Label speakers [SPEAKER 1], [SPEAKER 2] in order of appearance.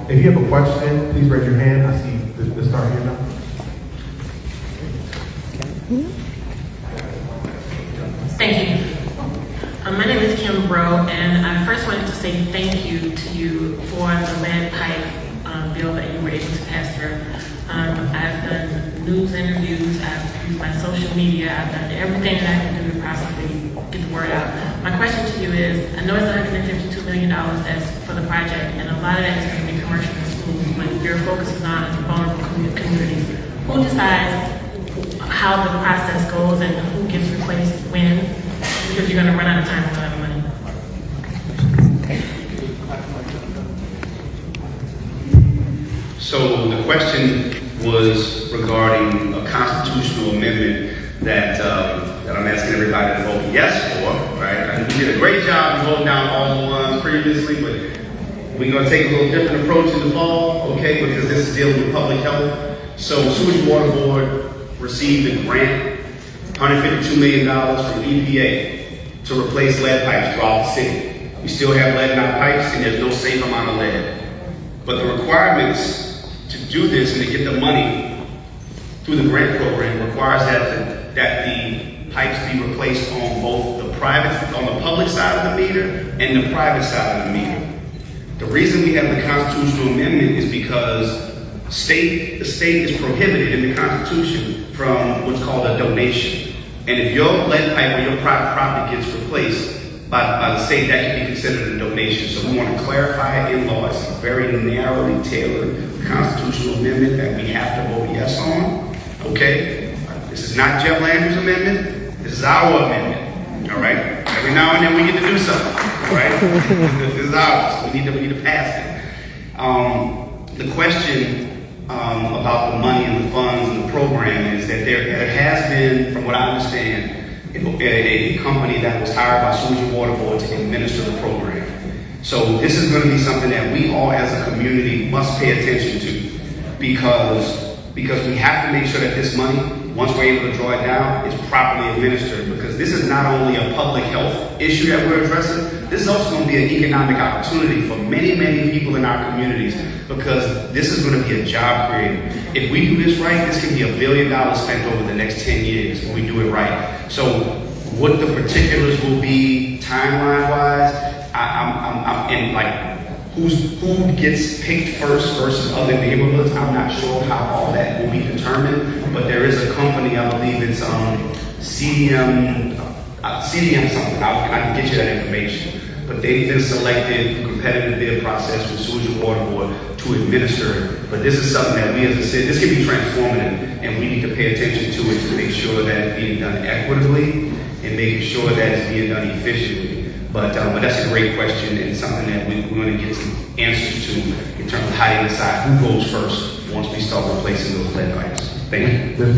[SPEAKER 1] If you have a question, please raise your hand. I see the star here now.
[SPEAKER 2] Thank you. My name is Kim Bro, and I first wanted to say thank you to you for the lead pipe bill that you were able to pass through. I've done news interviews, I've used my social media, I've done everything that I can do to possibly get the word out. My question to you is, I know it's $152 million that's for the project, and a lot of that is going to be commercial and schools, but your focus is on vulnerable communities. Who decides how the process goes and who gets replaced when? Because you're going to run out of time and run out of money.
[SPEAKER 3] So the question was regarding a constitutional amendment that I'm asking everybody to vote yes for, right? And we did a great job of voting down all the ones previously, but we're going to take a little different approach in the fall, okay, because this is dealing with public health. So Sewage Water Board received a grant, $152 million from EPA to replace lead pipes throughout the city. We still have lead in our pipes, and there's no safe amount of lead. But the requirements to do this and to get the money through the grant program requires that the pipes be replaced on both the public side of the meter and the private side of the meter. The reason we have the constitutional amendment is because the state is prohibited in the Constitution from what's called a donation. And if your lead pipe or your private property gets replaced by the state, that can be considered a donation. So we want to clarify it in law. It's a very narrowly tailored constitutional amendment that we have to vote yes on. Okay? This is not Jeff Landry's amendment. This is our amendment. All right? Every now and then we get to do something. All right? This is ours. We need to pass it. The question about the money and the funds and the program is that there has been, from what I understand, a company that was hired by Sewage and Water Board to administer the program. So this is going to be something that we all as a community must pay attention to because we have to make sure that this money, once we're able to draw it down, is properly administered, because this is not only a public health issue that we're addressing, this is also going to be an economic opportunity for many, many people in our communities, because this is going to be a job creator. If we do this right, this can be $1 billion spent over the next 10 years if we do it right. So what the particulars will be timeline-wise, and like who gets picked first versus other neighborhoods, I'm not sure how all that will be determined, but there is a company, I believe it's CDM something, I can get you that information. But they've been selected through competitive bid process with Sewage and Water Board to administer it. But this is something that we as a city, this can be transformative, and we need to pay attention to it to make sure that it's being done equitably and making sure that it's being done efficiently. But that's a great question, and something that we're going to get some answers to in terms of how to decide who goes first once we start replacing those lead pipes. Thank you.